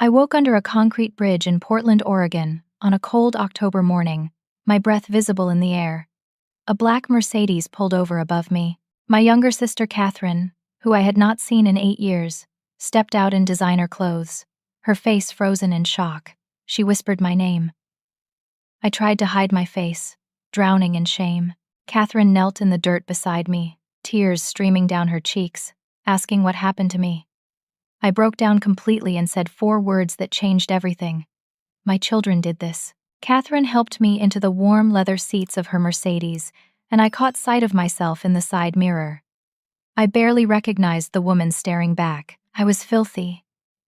I woke under a concrete bridge in Portland, Oregon, on a cold October morning, my breath visible in the air. A black Mercedes pulled over above me. My younger sister, Catherine, who I had not seen in 8 years, stepped out in designer clothes, her face frozen in shock. She whispered my name. I tried to hide my face, drowning in shame. Catherine knelt in the dirt beside me, tears streaming down her cheeks, asking what happened to me. I broke down completely and said 4 words that changed everything. My children did this. Catherine helped me into the warm leather seats of her Mercedes, and I caught sight of myself in the side mirror. I barely recognized the woman staring back. I was filthy,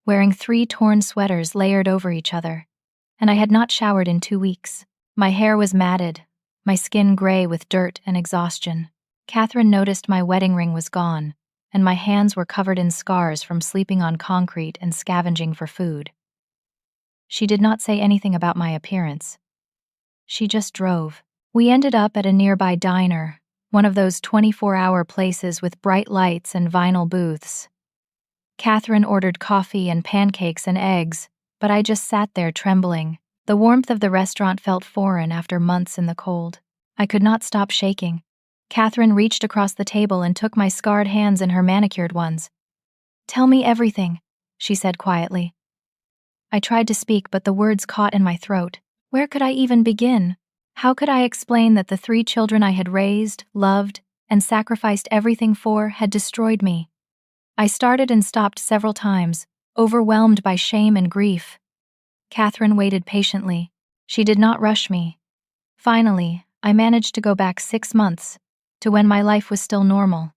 wearing 3 torn sweaters layered over each other, and I had not showered in 2 weeks. My hair was matted, my skin gray with dirt and exhaustion. Catherine noticed my wedding ring was gone, and my hands were covered in scars from sleeping on concrete and scavenging for food. She did not say anything about my appearance. She just drove. We ended up at a nearby diner, one of those 24-hour places with bright lights and vinyl booths. Catherine ordered coffee and pancakes and eggs, but I just sat there trembling. The warmth of the restaurant felt foreign after months in the cold. I could not stop shaking. Catherine reached across the table and took my scarred hands in her manicured ones. "Tell me everything," she said quietly. I tried to speak, but the words caught in my throat. Where could I even begin? How could I explain that the 3 children I had raised, loved, and sacrificed everything for had destroyed me? I started and stopped several times, overwhelmed by shame and grief. Catherine waited patiently. She did not rush me. Finally, I managed to go back 6 months, to when my life was still normal.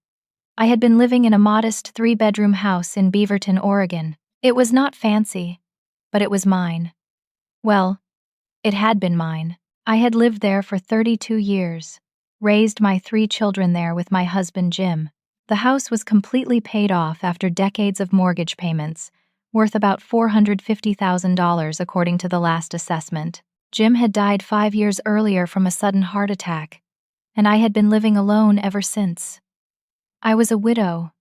I had been living in a modest 3-bedroom house in Beaverton, Oregon. It was not fancy, but it was mine. Well, it had been mine. I had lived there for 32 years, raised my 3 children there with my husband Jim. The house was completely paid off after decades of mortgage payments, worth about $450,000 according to the last assessment. Jim had died 5 years earlier from a sudden heart attack, and I had been living alone ever since. I was a widow,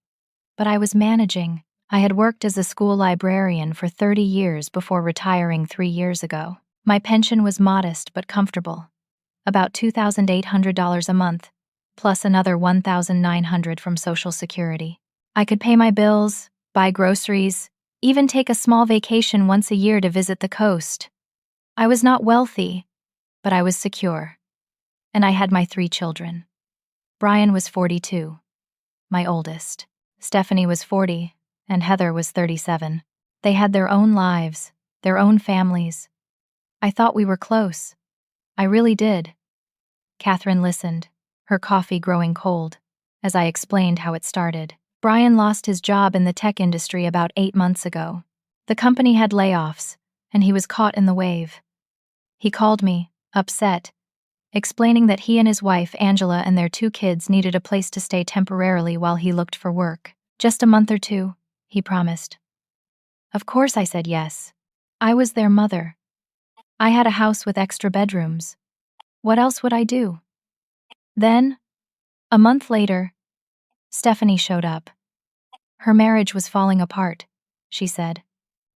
but I was managing. I had worked as a school librarian for 30 years before retiring 3 years ago. My pension was modest but comfortable, about $2,800 a month, plus another $1,900 from Social Security. I could pay my bills, buy groceries, even take a small vacation once a year to visit the coast. I was not wealthy, but I was secure. And I had my 3 children. Brian was 42, my oldest. Stephanie was 40, and Heather was 37. They had their own lives, their own families. I thought we were close. I really did. Catherine listened, her coffee growing cold, as I explained how it started. Brian lost his job in the tech industry about 8 months ago. The company had layoffs, and he was caught in the wave. He called me, upset, explaining that he and his wife, Angela, and their 2 kids needed a place to stay temporarily while he looked for work. Just a month or 2, he promised. Of course I said yes. I was their mother. I had a house with extra bedrooms. What else would I do? Then, a month later, Stephanie showed up. Her marriage was falling apart, she said.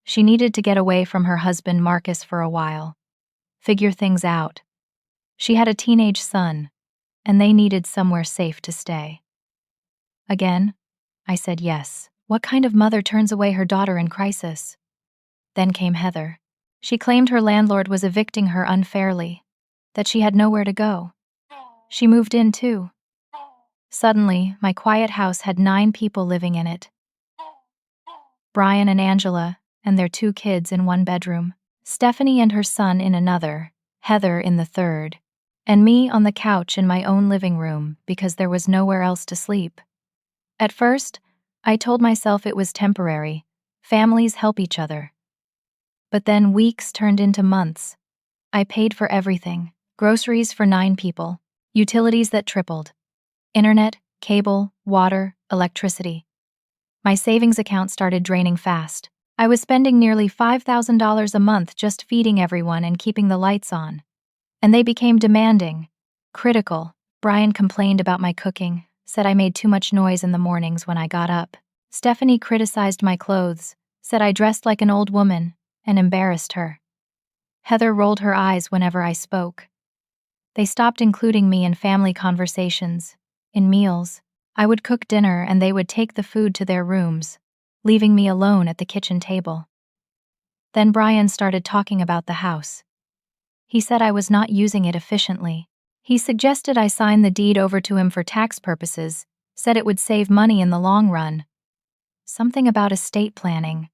She needed to get away from her husband Marcus for a while, figure things out. She had a teenage son, and they needed somewhere safe to stay. Again, I said yes. What kind of mother turns away her daughter in crisis? Then came Heather. She claimed her landlord was evicting her unfairly, that she had nowhere to go. She moved in too. Suddenly, my quiet house had 9 people living in it. Brian and Angela and their 2 kids in 1 bedroom, Stephanie and her son in another, Heather in the 3rd, and me on the couch in my own living room because there was nowhere else to sleep. At first, I told myself it was temporary. Families help each other. But then weeks turned into months. I paid for everything. Groceries for 9 people, utilities that tripled, internet, cable, water, electricity. My savings account started draining fast. I was spending nearly $5,000 a month just feeding everyone and keeping the lights on. And they became demanding, critical. Brian complained about my cooking, said I made too much noise in the mornings when I got up. Stephanie criticized my clothes, said I dressed like an old woman, and embarrassed her. Heather rolled her eyes whenever I spoke. They stopped including me in family conversations. In meals, I would cook dinner and they would take the food to their rooms, leaving me alone at the kitchen table. Then Brian started talking about the house. He said I was not using it efficiently. He suggested I sign the deed over to him for tax purposes, said it would save money in the long run. Something about estate planning.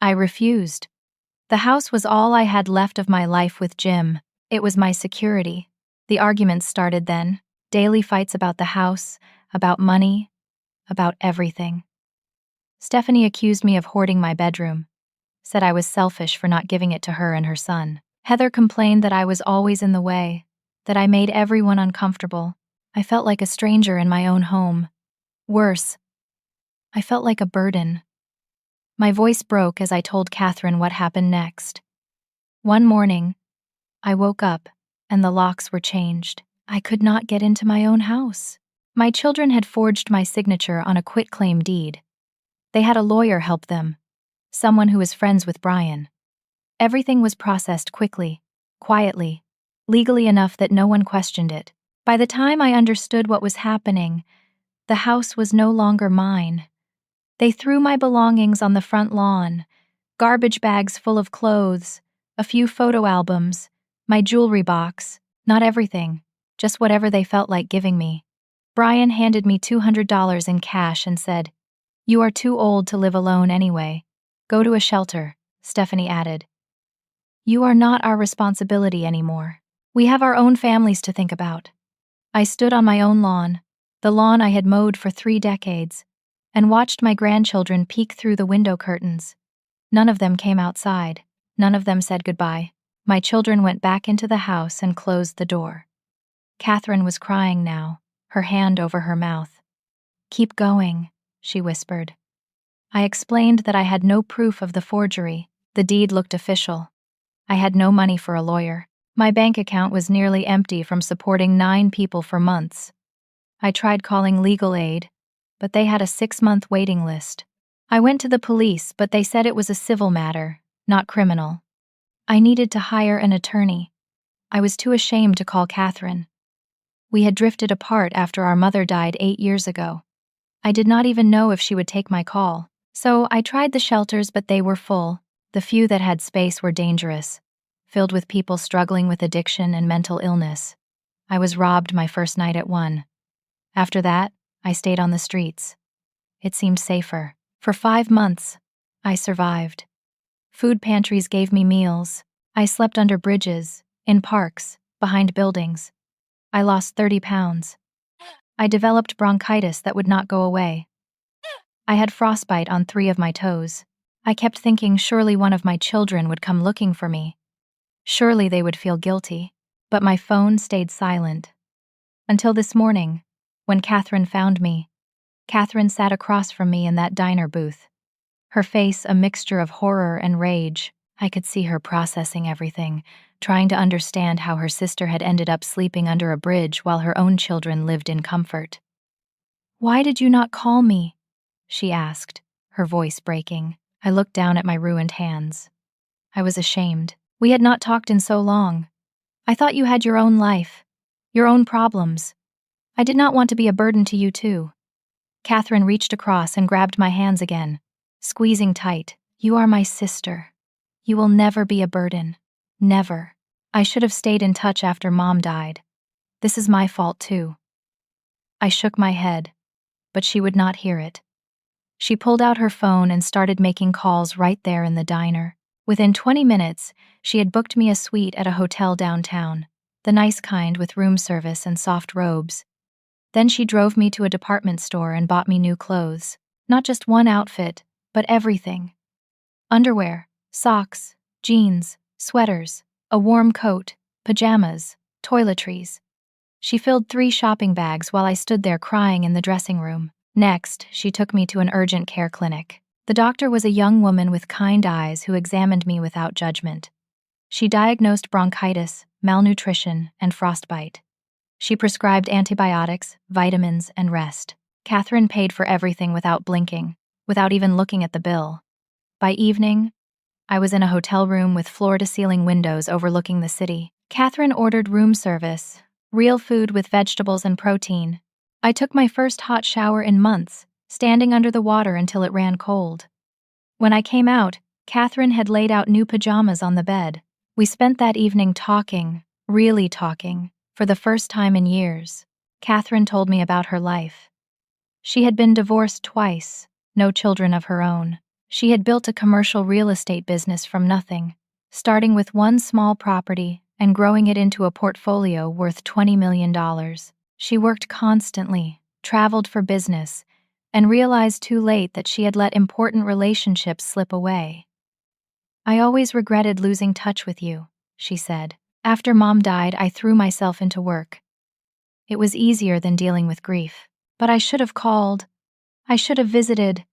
I refused. The house was all I had left of my life with Jim. It was my security. The arguments started then. Daily fights about the house, about money, about everything. Stephanie accused me of hoarding my bedroom, said I was selfish for not giving it to her and her son. Heather complained that I was always in the way, that I made everyone uncomfortable. I felt like a stranger in my own home. Worse, I felt like a burden. My voice broke as I told Catherine what happened next. One morning, I woke up and the locks were changed. I could not get into my own house. My children had forged my signature on a quitclaim deed. They had a lawyer help them, someone who was friends with Brian. Everything was processed quickly, quietly, legally enough that no one questioned it. By the time I understood what was happening, the house was no longer mine. They threw my belongings on the front lawn, garbage bags full of clothes, a few photo albums, my jewelry box, not everything, just whatever they felt like giving me. Brian handed me $200 in cash and said, "You are too old to live alone anyway. Go to a shelter," Stephanie added. "You are not our responsibility anymore. We have our own families to think about." I stood on my own lawn, the lawn I had mowed for 3 decades, and watched my grandchildren peek through the window curtains. None of them came outside. None of them said goodbye. My children went back into the house and closed the door. Catherine was crying now, her hand over her mouth. "Keep going," she whispered. I explained that I had no proof of the forgery. The deed looked official. I had no money for a lawyer. My bank account was nearly empty from supporting 9 people for months. I tried calling legal aid, but they had a 6-month waiting list. I went to the police, but they said it was a civil matter, not criminal. I needed to hire an attorney. I was too ashamed to call Catherine. We had drifted apart after our mother died 8 years ago. I did not even know if she would take my call. So I tried the shelters, but they were full. The few that had space were dangerous, filled with people struggling with addiction and mental illness. I was robbed my first night at one. After that, I stayed on the streets. It seemed safer. For 5 months, I survived. Food pantries gave me meals. I slept under bridges, in parks, behind buildings. I lost 30 pounds. I developed bronchitis that would not go away. I had frostbite on 3 of my toes. I kept thinking surely one of my children would come looking for me. Surely they would feel guilty. But my phone stayed silent. Until this morning, when Catherine found me. Catherine sat across from me in that diner booth. Her face a mixture of horror and rage. I could see her processing everything, trying to understand how her sister had ended up sleeping under a bridge while her own children lived in comfort. "Why did you not call me?" she asked, her voice breaking. I looked down at my ruined hands. I was ashamed. We had not talked in so long. I thought you had your own life, your own problems. I did not want to be a burden to you too. Catherine reached across and grabbed my hands again, squeezing tight. "You are my sister. You will never be a burden. Never. I should have stayed in touch after Mom died. This is my fault too." I shook my head, but she would not hear it. She pulled out her phone and started making calls right there in the diner. Within 20 minutes, she had booked me a suite at a hotel downtown, the nice kind with room service and soft robes. Then she drove me to a department store and bought me new clothes. Not just one outfit, but everything. Underwear, socks, jeans, sweaters, a warm coat, pajamas, toiletries. She filled 3 shopping bags while I stood there crying in the dressing room. Next, she took me to an urgent care clinic. The doctor was a young woman with kind eyes who examined me without judgment. She diagnosed bronchitis, malnutrition, and frostbite. She prescribed antibiotics, vitamins, and rest. Catherine paid for everything without blinking, without even looking at the bill. By evening, I was in a hotel room with floor-to-ceiling windows overlooking the city. Catherine ordered room service, real food with vegetables and protein. I took my first hot shower in months, standing under the water until it ran cold. When I came out, Catherine had laid out new pajamas on the bed. We spent that evening talking, really talking, for the first time in years. Catherine told me about her life. She had been divorced twice, no children of her own. She had built a commercial real estate business from nothing, starting with one small property and growing it into a portfolio worth $20 million. She worked constantly, traveled for business, and realized too late that she had let important relationships slip away. "I always regretted losing touch with you," she said. "After Mom died, I threw myself into work. It was easier than dealing with grief. But I should have called. I should have visited.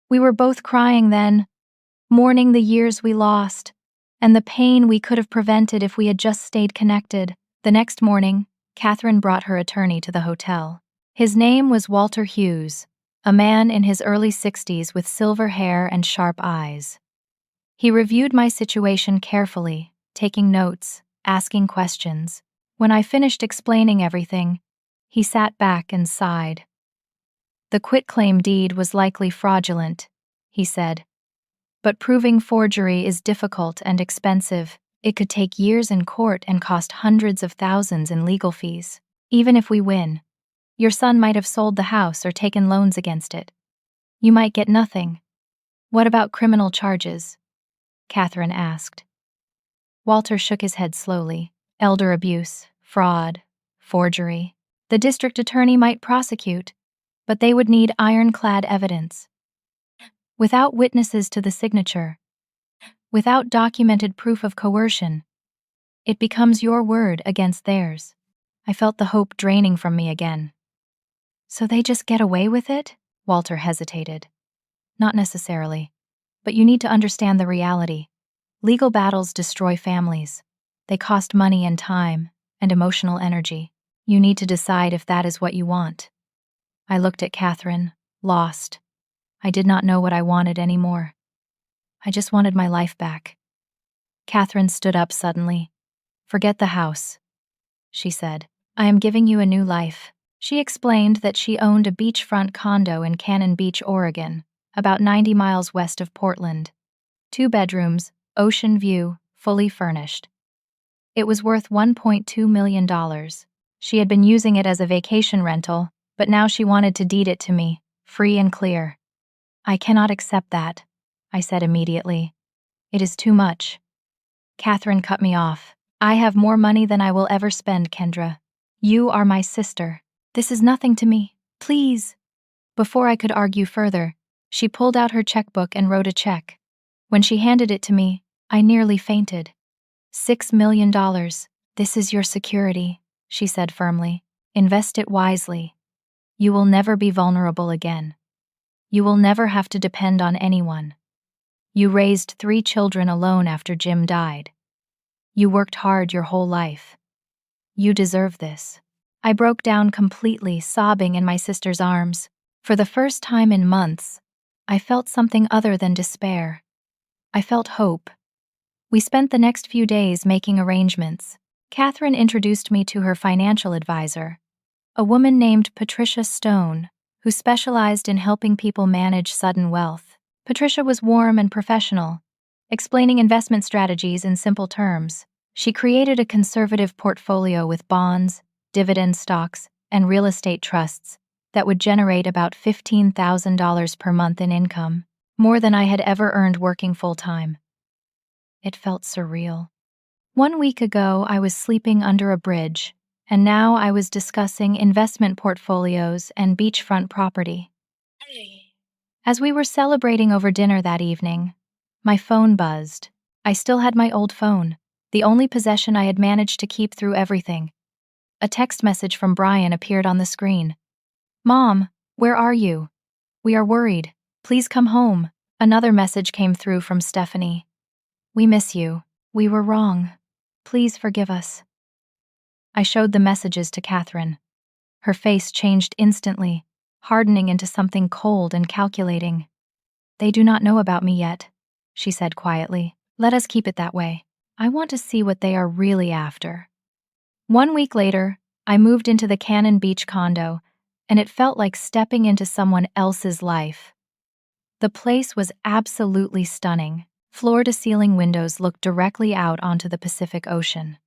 We were both crying then, mourning the years we lost, and the pain we could have prevented if we had just stayed connected." The next morning, Catherine brought her attorney to the hotel. His name was Walter Hughes, a man in his early 60s with silver hair and sharp eyes. He reviewed my situation carefully, taking notes, asking questions. When I finished explaining everything, he sat back and sighed. "The quitclaim deed was likely fraudulent," he said. "But proving forgery is difficult and expensive. It could take years in court and cost hundreds of thousands in legal fees. Even if we win, your son might have sold the house or taken loans against it. You might get nothing." "What about criminal charges?" Catherine asked. Walter shook his head slowly. "Elder abuse, fraud, forgery. The district attorney might prosecute, but they would need ironclad evidence. Without witnesses to the signature, without documented proof of coercion, it becomes your word against theirs." I felt the hope draining from me again. "So they just get away with it?" Walter hesitated. "Not necessarily. But you need to understand the reality. Legal battles destroy families. They cost money and time, and emotional energy. You need to decide if that is what you want." I looked at Catherine, lost. I did not know what I wanted anymore. I just wanted my life back. Catherine stood up suddenly. "Forget the house," she said. "I am giving you a new life." She explained that she owned a beachfront condo in Cannon Beach, Oregon, about 90 miles west of Portland. 2 bedrooms, ocean view, fully furnished. It was worth $1.2 million. She had been using it as a vacation rental, but now she wanted to deed it to me, free and clear. "I cannot accept that," I said immediately. "It is too much." Catherine cut me off. "I have more money than I will ever spend, Kendra. You are my sister. This is nothing to me. Please." Before I could argue further, she pulled out her checkbook and wrote a check. When she handed it to me, I nearly fainted. $6 million. "This is your security," she said firmly. "Invest it wisely. You will never be vulnerable again. You will never have to depend on anyone. You raised 3 children alone after Jim died. You worked hard your whole life. You deserve this." I broke down completely, sobbing in my sister's arms. For the first time in months, I felt something other than despair. I felt hope. We spent the next few days making arrangements. Catherine introduced me to her financial advisor, a woman named Patricia Stone, who specialized in helping people manage sudden wealth. Patricia was warm and professional, explaining investment strategies in simple terms. She created a conservative portfolio with bonds, dividend stocks, and real estate trusts that would generate about $15,000 per month in income, more than I had ever earned working full-time. It felt surreal. 1 week ago, I was sleeping under a bridge, and now I was discussing investment portfolios and beachfront property. As we were celebrating over dinner that evening, my phone buzzed. I still had my old phone, the only possession I had managed to keep through everything. A text message from Brian appeared on the screen. "Mom, where are you? We are worried. Please come home." Another message came through from Stephanie. "We miss you. We were wrong. Please forgive us." I showed the messages to Catherine. Her face changed instantly, hardening into something cold and calculating. "They do not know about me yet," she said quietly. Let us keep it that way. I want to see what they are really after. 1 week later, I moved into the Cannon Beach condo, and it felt like stepping into someone else's life. The place was absolutely stunning. Floor-to-ceiling windows looked directly out onto the Pacific Ocean.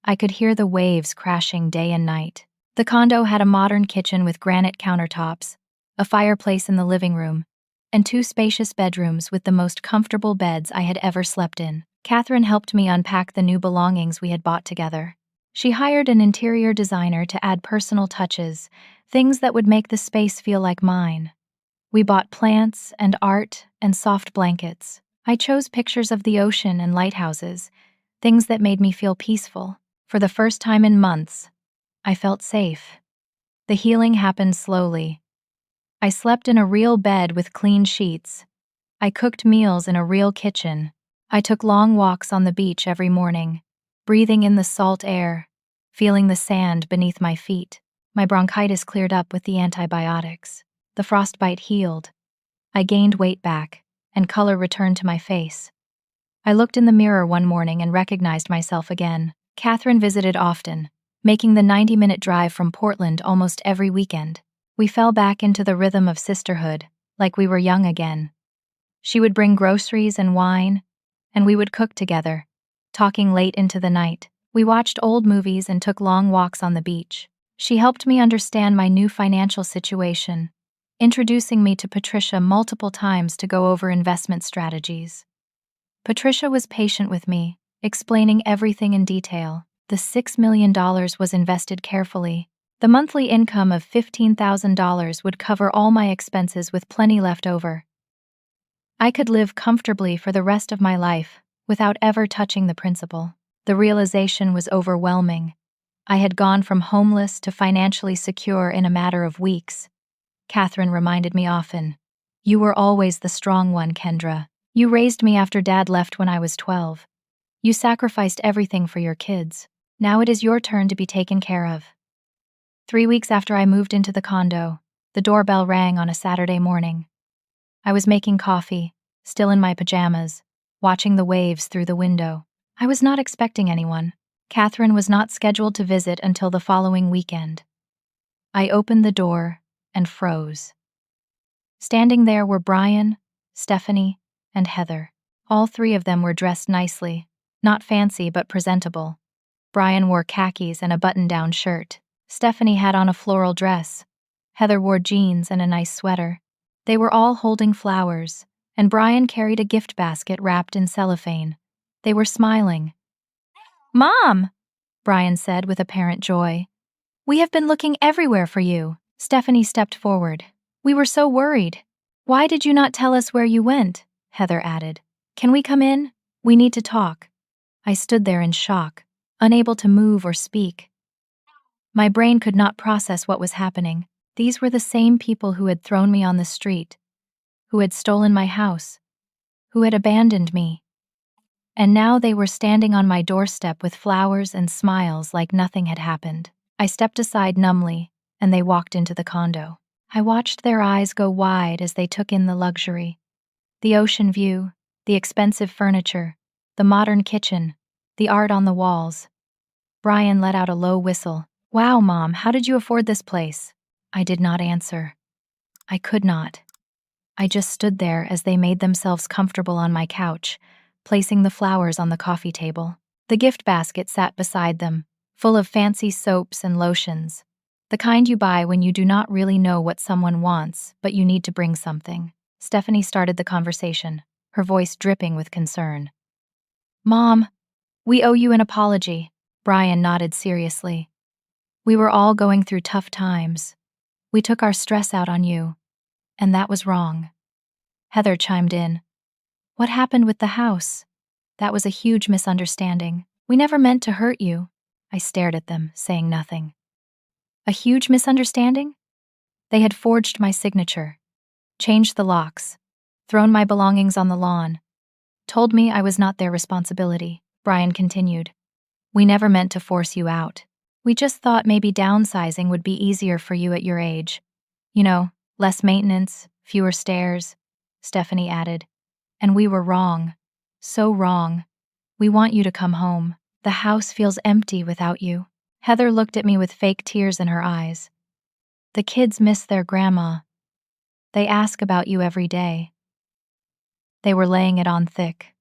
I could hear the waves crashing day and night. The condo had a modern kitchen with granite countertops, a fireplace in the living room, and 2 spacious bedrooms with the most comfortable beds I had ever slept in. Catherine helped me unpack the new belongings we had bought together. She hired an interior designer to add personal touches, things that would make the space feel like mine. We bought plants and art and soft blankets. I chose pictures of the ocean and lighthouses, things that made me feel peaceful. For the first time in months, I felt safe. The healing happened slowly. I slept in a real bed with clean sheets. I cooked meals in a real kitchen. I took long walks on the beach every morning, breathing in the salt air, feeling the sand beneath my feet. My bronchitis cleared up with the antibiotics. The frostbite healed. I gained weight back, and color returned to my face. I looked in the mirror one morning and recognized myself again. Catherine visited often, making the 90-minute drive from Portland almost every weekend. We fell back into the rhythm of sisterhood, like we were young again. She would bring groceries and wine, and we would cook together, talking late into the night. We watched old movies and took long walks on the beach. She helped me understand my new financial situation, introducing me to Patricia multiple times to go over investment strategies. Patricia was patient with me, explaining everything in detail. The $6 million was invested carefully. The monthly income of $15,000 would cover all my expenses with plenty left over. I could live comfortably for the rest of my life without ever touching the principal. The realization was overwhelming. I had gone from homeless to financially secure in a matter of weeks. Catherine reminded me often, "You were always the strong one, Kendra. You raised me after Dad left when I was 12. You sacrificed everything for your kids. Now it is your turn to be taken care of." 3 weeks after I moved into the condo, the doorbell rang on a Saturday morning. I was making coffee, still in my pajamas, watching the waves through the window. I was not expecting anyone. Catherine was not scheduled to visit until the following weekend. I opened the door and froze. Standing there were Brian, Stephanie, and Heather. All 3 of them were dressed nicely, not fancy but presentable. Brian wore khakis and a button-down shirt. Stephanie had on a floral dress. Heather wore jeans and a nice sweater. They were all holding flowers, and Brian carried a gift basket wrapped in cellophane. They were smiling. "Mom," Brian said with apparent joy. "We have been looking everywhere for you." Stephanie stepped forward. "We were so worried." "Why did you not tell us where you went?" Heather added. "Can we come in? We need to talk." I stood there in shock, unable to move or speak. My brain could not process what was happening. These were the same people who had thrown me on the street, who had stolen my house, who had abandoned me. And now they were standing on my doorstep with flowers and smiles like nothing had happened. I stepped aside numbly, and they walked into the condo. I watched their eyes go wide as they took in the luxury. The ocean view, the expensive furniture, the modern kitchen, the art on the walls. Brian let out a low whistle. "Wow, Mom, how did you afford this place?" I did not answer. I could not. I just stood there as they made themselves comfortable on my couch, placing the flowers on the coffee table. The gift basket sat beside them, full of fancy soaps and lotions, the kind you buy when you do not really know what someone wants, but you need to bring something. Stephanie started the conversation, her voice dripping with concern. "Mom, we owe you an apology." Brian nodded seriously. "We were all going through tough times. We took our stress out on you, and that was wrong." Heather chimed in. "What happened with the house? That was a huge misunderstanding. We never meant to hurt you." I stared at them, saying nothing. A huge misunderstanding? They had forged my signature, changed the locks, thrown my belongings on the lawn, told me I was not their responsibility. Brian continued. "We never meant to force you out. We just thought maybe downsizing would be easier for you at your age. You know, less maintenance, fewer stairs," Stephanie added. "And we were wrong." So wrong. We want you to come home. The house feels empty without you. Heather looked at me with fake tears in her eyes. The kids miss their grandma. They ask about you every day. They were laying it on thick,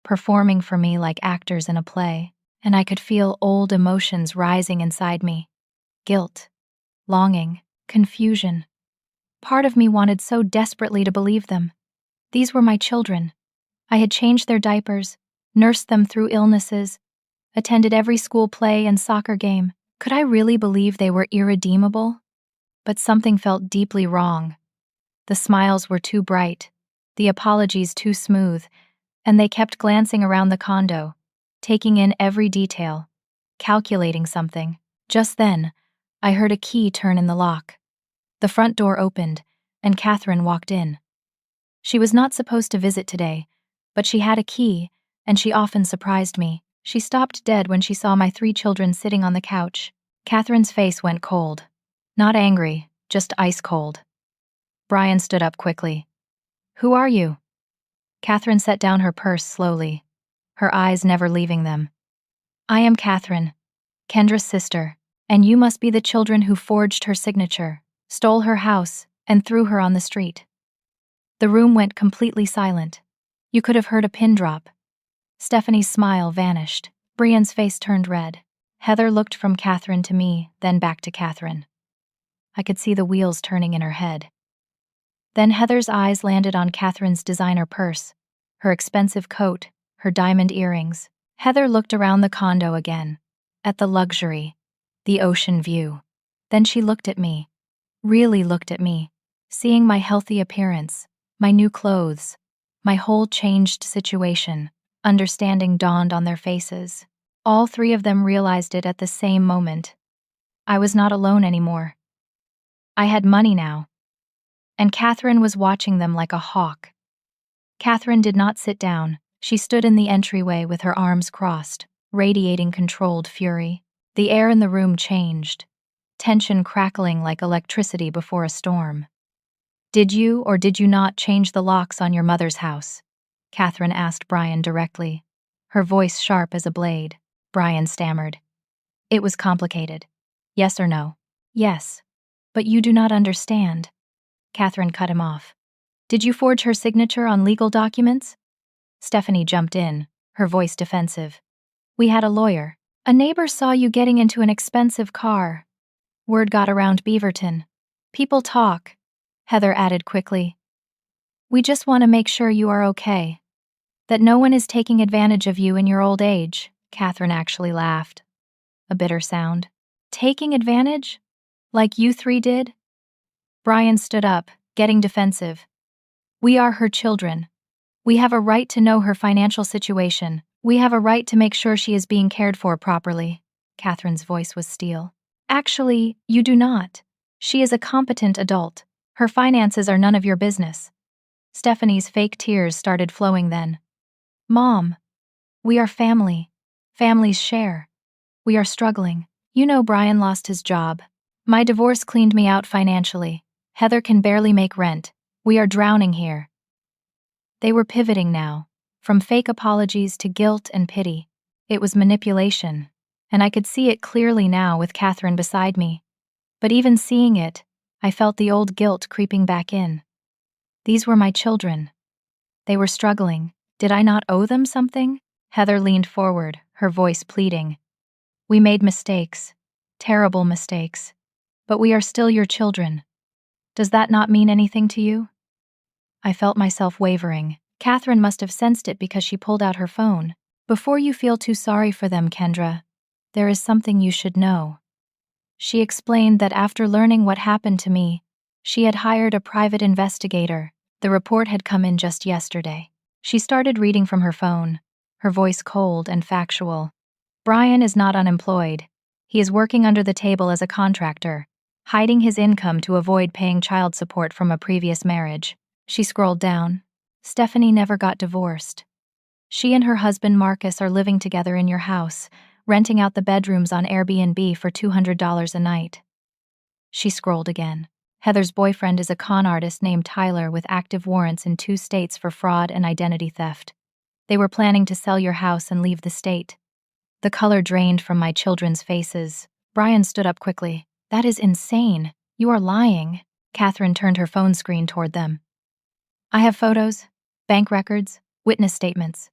performing for me like actors in a play, and I could feel old emotions rising inside me. Guilt, longing, confusion. Part of me wanted so desperately to believe them. These were my children. I had changed their diapers, nursed them through illnesses, attended every school play and soccer game. Could I really believe they were irredeemable? But something felt deeply wrong. The smiles were too bright, the apologies too smooth, and they kept glancing around the condo, taking in every detail, calculating something. Just then, I heard a key turn in the lock. The front door opened, and Catherine walked in. She was not supposed to visit today, but she had a key, and she often surprised me. She stopped dead when she saw my 3 children sitting on the couch. Catherine's face went cold. Not angry, just ice cold. Brian stood up quickly. "Who are you?" Catherine set down her purse slowly, her eyes never leaving them. "I am Catherine, Kendra's sister, and you must be the children who forged her signature, stole her house, and threw her on the street." The room went completely silent. You could have heard a pin drop. Stephanie's smile vanished. Brian's face turned red. Heather looked from Catherine to me, then back to Catherine. I could see the wheels turning in her head. Then Heather's eyes landed on Catherine's designer purse, her expensive coat, her diamond earrings. Heather looked around the condo again, at the luxury, the ocean view. Then she looked at me, really looked at me, seeing my healthy appearance, my new clothes, my whole changed situation. Understanding dawned on their faces. All 3 of them realized it at the same moment. I was not alone anymore. I had money now. And Catherine was watching them like a hawk. Catherine did not sit down. She stood in the entryway with her arms crossed, radiating controlled fury. The air in the room changed, tension crackling like electricity before a storm. "Did you or did you not change the locks on your mother's house?" Catherine asked Brian directly, her voice sharp as a blade. Brian stammered. "It was complicated. Yes or no?" "Yes. But you do not understand." Catherine cut him off. "Did you forge her signature on legal documents?" Stephanie jumped in, her voice defensive. "We had a lawyer. A neighbor saw you getting into an expensive car. Word got around Beaverton. People talk," Heather added quickly. "We just want to make sure you are okay. That no one is taking advantage of you in your old age." Catherine actually laughed. A bitter sound. "Taking advantage? Like you 3 did?" Brian stood up, getting defensive. "We are her children. We have a right to know her financial situation. We have a right to make sure she is being cared for properly." Catherine's voice was steel. "Actually, you do not. She is a competent adult. Her finances are none of your business." Stephanie's fake tears started flowing then. "Mom, we are family. Families share. We are struggling. You know Brian lost his job. My divorce cleaned me out financially. Heather can barely make rent. We are drowning here." They were pivoting now, from fake apologies to guilt and pity. It was manipulation, and I could see it clearly now with Catherine beside me. But even seeing it, I felt the old guilt creeping back in. These were my children. They were struggling. Did I not owe them something? Heather leaned forward, her voice pleading. "We made mistakes, terrible mistakes, but we are still your children. Does that not mean anything to you?" I felt myself wavering. Catherine must have sensed it because she pulled out her phone. "Before you feel too sorry for them, Kendra, there is something you should know." She explained that after learning what happened to me, she had hired a private investigator. The report had come in just yesterday. She started reading from her phone, her voice cold and factual. "Brian is not unemployed. He is working under the table as a contractor, hiding his income to avoid paying child support from a previous marriage." She scrolled down. "Stephanie never got divorced. She and her husband Marcus are living together in your house, renting out the bedrooms on Airbnb for $200 a night." She scrolled again. "Heather's boyfriend is a con artist named Tyler with active warrants in 2 states for fraud and identity theft. They were planning to sell your house and leave the state. The color drained from my children's faces. Brian stood up quickly. That is insane. You are lying. Catherine turned her phone screen toward them. I have photos, bank records, witness statements.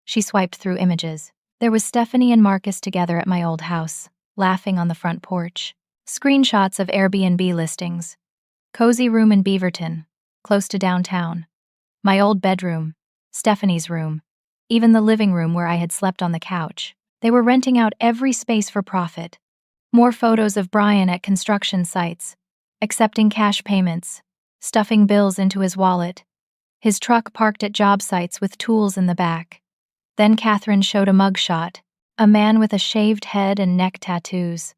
She swiped through images. There was Stephanie and Marcus together at my old house, laughing on the front porch. Screenshots of Airbnb listings. Cozy room in Beaverton, close to downtown. My old bedroom, Stephanie's room, even the living room where I had slept on the couch. They were renting out every space for profit. More photos of Brian at construction sites, accepting cash payments, stuffing bills into his wallet, his truck parked at job sites with tools in the back. Then Catherine showed a mugshot, a man with a shaved head and neck tattoos.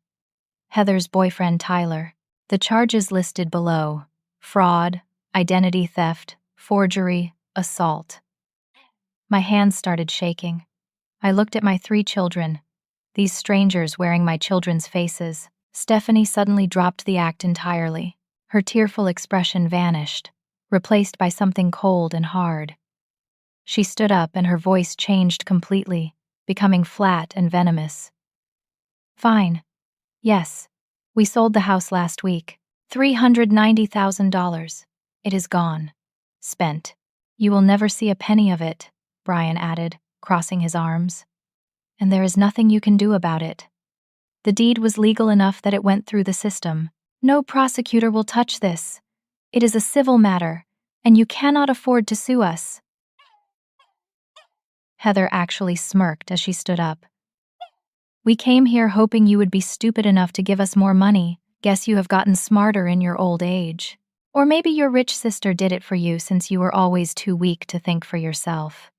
Heather's boyfriend Tyler. The charges listed below: fraud, identity theft, forgery, assault. My hands started shaking. I looked at my 3 children, these strangers wearing my children's faces. Stephanie suddenly dropped the act entirely. Her tearful expression vanished, replaced by something cold and hard. She stood up and her voice changed completely, becoming flat and venomous. Fine. Yes. We sold the house last week. $390,000. It is gone. Spent. You will never see a penny of it, Brian added, crossing his arms. And there is nothing you can do about it. The deed was legal enough that it went through the system. No prosecutor will touch this. It is a civil matter, and you cannot afford to sue us. Heather actually smirked as she stood up. We came here hoping you would be stupid enough to give us more money. Guess you have gotten smarter in your old age. Or maybe your rich sister did it for you since you were always too weak to think for yourself.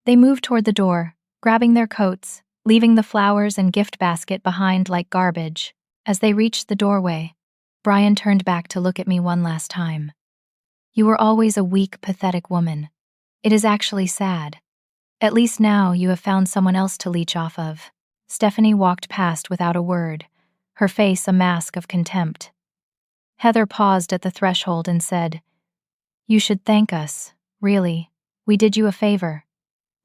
They moved toward the door, grabbing their coats, leaving the flowers and gift basket behind like garbage. As they reached the doorway, Brian turned back to look at me one last time. You were always a weak, pathetic woman. It is actually sad. At least now you have found someone else to leech off of. Stephanie walked past without a word, her face a mask of contempt. Heather paused at the threshold and said, You should thank us, really. We did you a favor.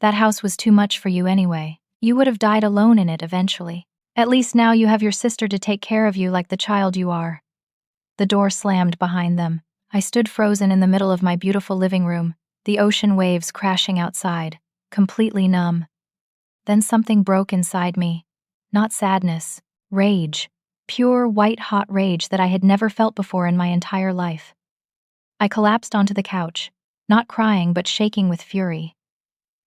That house was too much for you anyway. You would have died alone in it eventually. At least now you have your sister to take care of you like the child you are. The door slammed behind them. I stood frozen in the middle of my beautiful living room, the ocean waves crashing outside, completely numb. Then something broke inside me. Not sadness, rage. Pure, white-hot rage that I had never felt before in my entire life. I collapsed onto the couch, not crying but shaking with fury.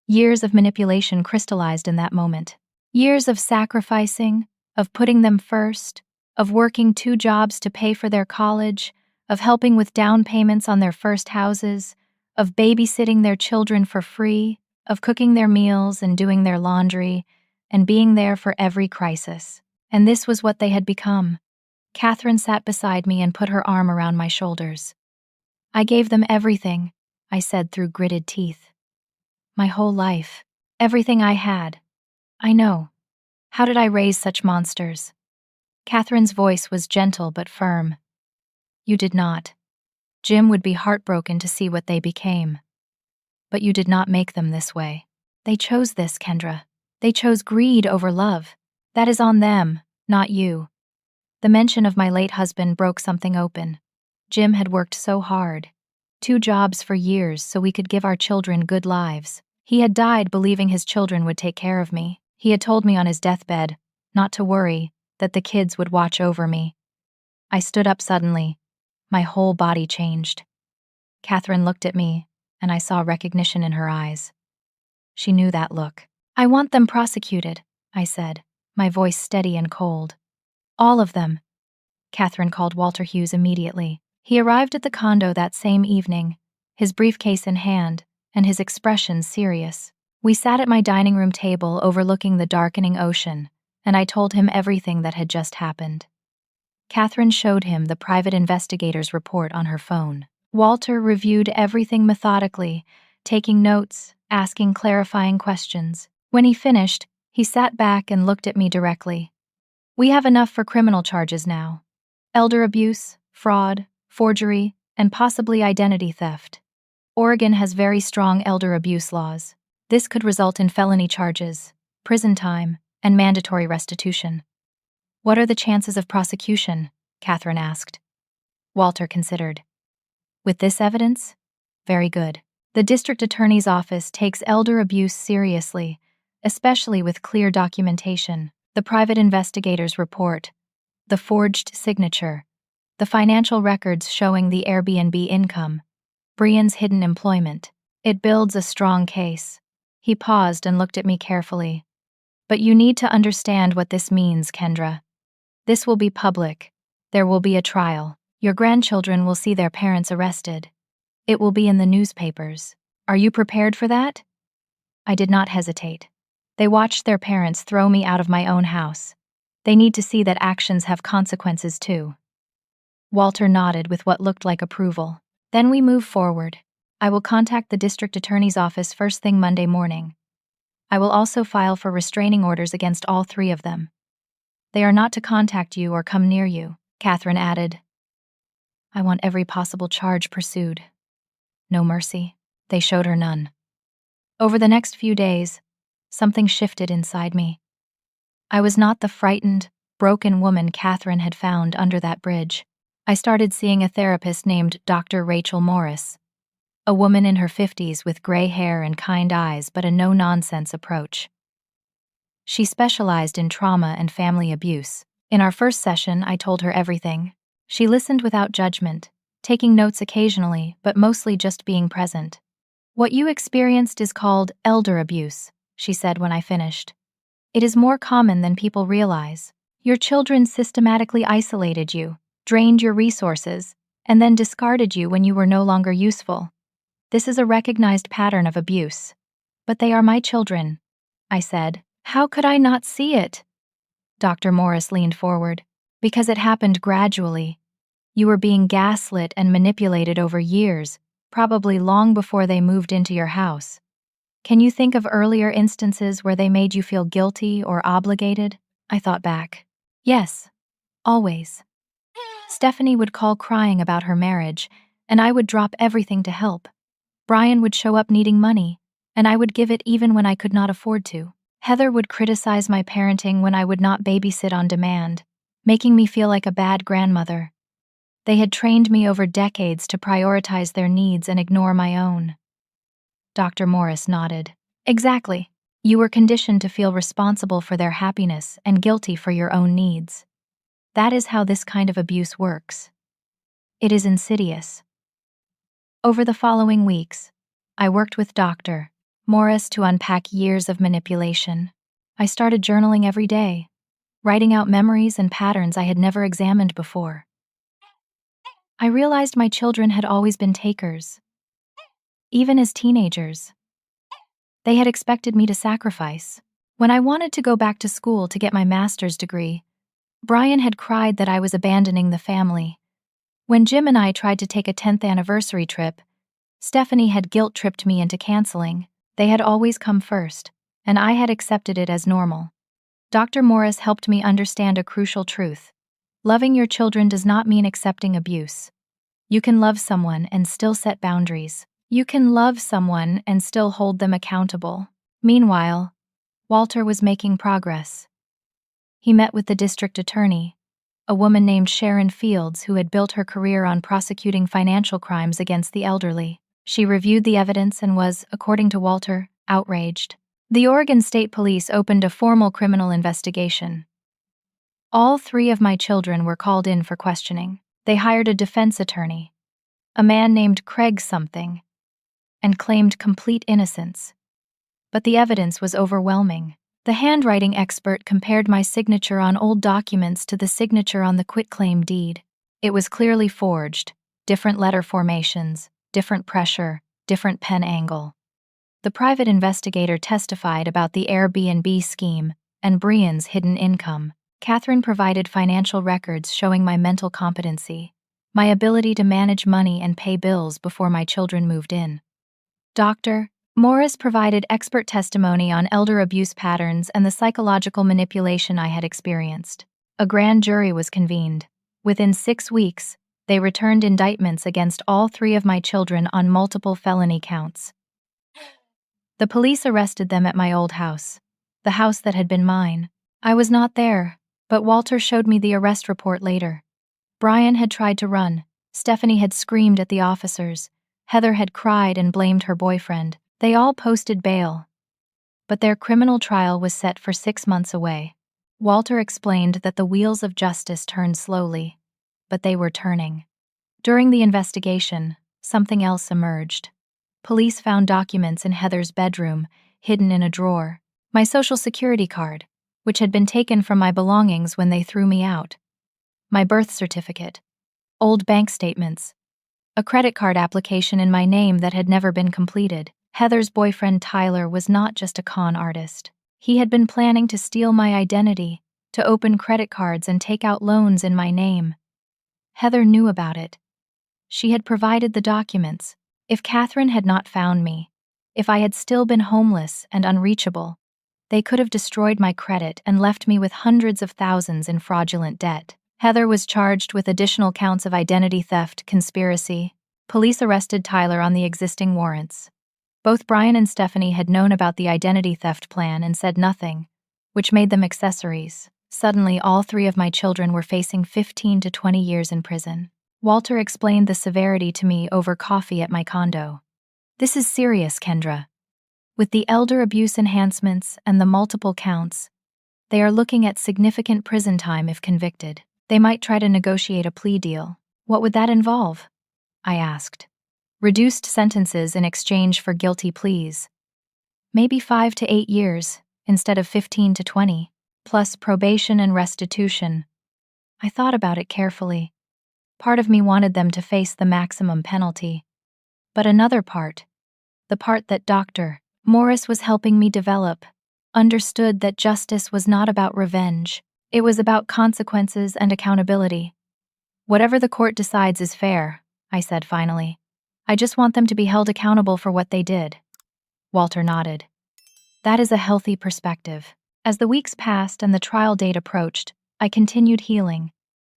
Years of manipulation crystallized in that moment. Years of sacrificing, of putting them first, of working 2 jobs to pay for their college, of helping with down payments on their first houses, of babysitting their children for free, of cooking their meals and doing their laundry, and being there for every crisis. And this was what they had become. Catherine sat beside me and put her arm around my shoulders. I gave them everything, I said through gritted teeth. My whole life. Everything I had. I know. How did I raise such monsters? Catherine's voice was gentle but firm. You did not. Jim would be heartbroken to see what they became. But you did not make them this way. They chose this, Kendra. They chose greed over love. That is on them, not you. The mention of my late husband broke something open. Jim had worked so hard. 2 jobs for years so we could give our children good lives. He had died believing his children would take care of me. He had told me on his deathbed, not to worry, that the kids would watch over me. I stood up suddenly. My whole body changed. Catherine looked at me, and I saw recognition in her eyes. She knew that look. I want them prosecuted, I said, my voice steady and cold. All of them. Catherine called Walter Hughes immediately. He arrived at the condo that same evening, his briefcase in hand, and his expression serious. We sat at my dining room table overlooking the darkening ocean, and I told him everything that had just happened. Catherine showed him the private investigator's report on her phone. Walter reviewed everything methodically, taking notes, asking clarifying questions. When he finished, he sat back and looked at me directly. We have enough for criminal charges now. Elder abuse, fraud, forgery, and possibly identity theft. Oregon has very strong elder abuse laws. This could result in felony charges, prison time, and mandatory restitution. What are the chances of prosecution? Catherine asked. Walter considered. With this evidence? Very good. The district attorney's office takes elder abuse seriously, especially with clear documentation. The private investigator's report, the forged signature, the financial records showing the Airbnb income, Brian's hidden employment. It builds a strong case. He paused and looked at me carefully. But you need to understand what this means, Kendra. This will be public. There will be a trial. Your grandchildren will see their parents arrested. It will be in the newspapers. Are you prepared for that? I did not hesitate. They watched their parents throw me out of my own house. They need to see that actions have consequences too. Walter nodded with what looked like approval. Then we move forward. I will contact the district attorney's office first thing Monday morning. I will also file for restraining orders against all three of them. They are not to contact you or come near you, Catherine added. I want every possible charge pursued. No mercy. They showed her none. Over the next few days, something shifted inside me. I was not the frightened, broken woman Catherine had found under that bridge. I started seeing a therapist named Dr. Rachel Morris, a woman in her 50s with gray hair and kind eyes but a no-nonsense approach. She specialized in trauma and family abuse. In our first session, I told her everything. She listened without judgment, taking notes occasionally, but mostly just being present. What you experienced is called elder abuse, she said when I finished. It is more common than people realize. Your children systematically isolated you, drained your resources, and then discarded you when you were no longer useful. This is a recognized pattern of abuse. But they are my children, I said. How could I not see it? Dr. Morris leaned forward. Because it happened gradually. You were being gaslit and manipulated over years, probably long before they moved into your house. Can you think of earlier instances where they made you feel guilty or obligated? I thought back. Yes, always. Stephanie would call crying about her marriage, and I would drop everything to help. Brian would show up needing money, and I would give it even when I could not afford to. Heather would criticize my parenting when I would not babysit on demand, making me feel like a bad grandmother. They had trained me over decades to prioritize their needs and ignore my own. Dr. Morris nodded. Exactly. You were conditioned to feel responsible for their happiness and guilty for your own needs. That is how this kind of abuse works. It is insidious. Over the following weeks, I worked with Dr. Morris to unpack years of manipulation. I started journaling every day, writing out memories and patterns I had never examined before. I realized my children had always been takers. Even as teenagers, they had expected me to sacrifice. When I wanted to go back to school to get my master's degree, Brian had cried that I was abandoning the family. When Jim and I tried to take a 10th anniversary trip, Stephanie had guilt-tripped me into canceling. They had always come first, and I had accepted it as normal. Dr. Morris helped me understand a crucial truth. Loving your children does not mean accepting abuse. You can love someone and still set boundaries. You can love someone and still hold them accountable. Meanwhile, Walter was making progress. He met with the district attorney, a woman named Sharon Fields who had built her career on prosecuting financial crimes against the elderly. She reviewed the evidence and was, according to Walter, outraged. The Oregon State Police opened a formal criminal investigation. All three of my children were called in for questioning. They hired a defense attorney, a man named Craig something, and claimed complete innocence. But the evidence was overwhelming. The handwriting expert compared my signature on old documents to the signature on the quitclaim deed. It was clearly forged, different letter formations, different pressure, different pen angle. The private investigator testified about the Airbnb scheme and Brian's hidden income. Catherine provided financial records showing my mental competency, my ability to manage money and pay bills before my children moved in. Dr. Morris provided expert testimony on elder abuse patterns and the psychological manipulation I had experienced. A grand jury was convened. Within 6 weeks, they returned indictments against all three of my children on multiple felony counts. The police arrested them at my old house, the house that had been mine. I was not there, but Walter showed me the arrest report later. Brian had tried to run. Stephanie had screamed at the officers. Heather had cried and blamed her boyfriend. They all posted bail, but their criminal trial was set for 6 months away. Walter explained that the wheels of justice turned slowly, but they were turning. During the investigation, something else emerged. Police found documents in Heather's bedroom, hidden in a drawer. My social security card, which had been taken from my belongings when they threw me out. My birth certificate. Old bank statements. A credit card application in my name that had never been completed. Heather's boyfriend Tyler was not just a con artist. He had been planning to steal my identity, to open credit cards and take out loans in my name. Heather knew about it. She had provided the documents. If Catherine had not found me, if I had still been homeless and unreachable, they could have destroyed my credit and left me with hundreds of thousands in fraudulent debt. Heather was charged with additional counts of identity theft, conspiracy. Police arrested Tyler on the existing warrants. Both Brian and Stephanie had known about the identity theft plan and said nothing, which made them accessories. Suddenly, all 3 of my children were facing 15 to 20 years in prison. Walter explained the severity to me over coffee at my condo. This is serious, Kendra. With the elder abuse enhancements and the multiple counts, they are looking at significant prison time if convicted. They might try to negotiate a plea deal. What would that involve? I asked. Reduced sentences in exchange for guilty pleas. Maybe 5 to 8 years, instead of 15 to 20, plus probation and restitution. I thought about it carefully. Part of me wanted them to face the maximum penalty. But another part, the part that Dr. Morris was helping me develop, understood that justice was not about revenge. It was about consequences and accountability. Whatever the court decides is fair, I said finally. I just want them to be held accountable for what they did. Walter nodded. That is a healthy perspective. As the weeks passed and the trial date approached, I continued healing.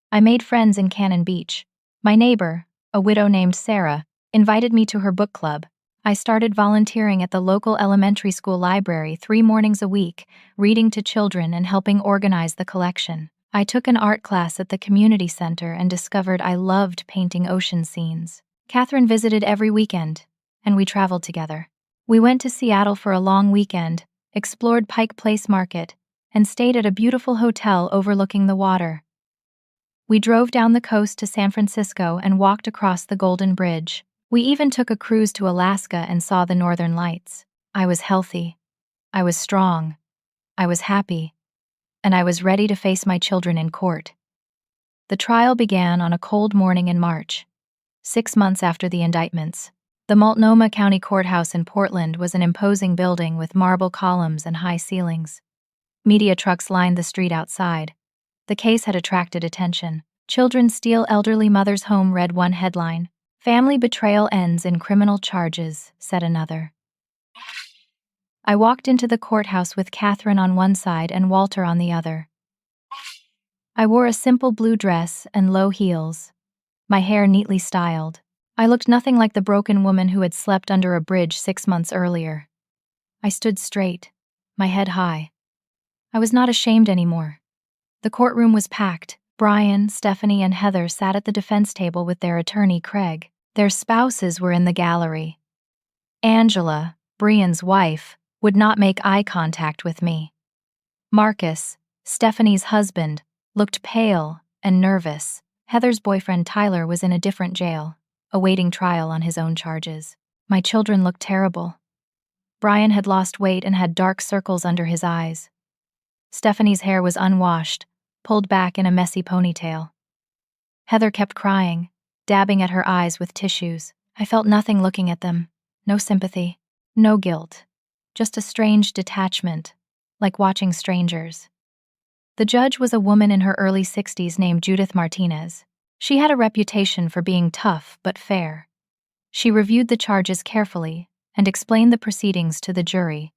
I made friends in Cannon Beach. My neighbor, a widow named Sarah, invited me to her book club. I started volunteering at the local elementary school library 3 mornings a week, reading to children and helping organize the collection. I took an art class at the community center and discovered I loved painting ocean scenes. Catherine visited every weekend, and we traveled together. We went to Seattle for a long weekend, explored Pike Place Market, and stayed at a beautiful hotel overlooking the water. We drove down the coast to San Francisco and walked across the Golden Bridge. We even took a cruise to Alaska and saw the Northern Lights. I was healthy. I was strong. I was happy. And I was ready to face my children in court. The trial began on a cold morning in March, 6 months after the indictments. The Multnomah County Courthouse in Portland was an imposing building with marble columns and high ceilings. Media trucks lined the street outside. The case had attracted attention. Children steal elderly mother's home, read one headline. Family betrayal ends in criminal charges, said another. I walked into the courthouse with Catherine on one side and Walter on the other. I wore a simple blue dress and low heels, my hair neatly styled. I looked nothing like the broken woman who had slept under a bridge 6 months earlier. I stood straight, my head high. I was not ashamed anymore. The courtroom was packed. Brian, Stephanie, and Heather sat at the defense table with their attorney, Craig. Their spouses were in the gallery. Angela, Brian's wife, would not make eye contact with me. Marcus, Stephanie's husband, looked pale and nervous. Heather's boyfriend Tyler was in a different jail, awaiting trial on his own charges. My children looked terrible. Brian had lost weight and had dark circles under his eyes. Stephanie's hair was unwashed, pulled back in a messy ponytail. Heather kept crying, dabbing at her eyes with tissues. I felt nothing looking at them. No sympathy, no guilt. Just a strange detachment, like watching strangers. The judge was a woman in her early 60s named Judith Martinez. She had a reputation for being tough but fair. She reviewed the charges carefully and explained the proceedings to the jury.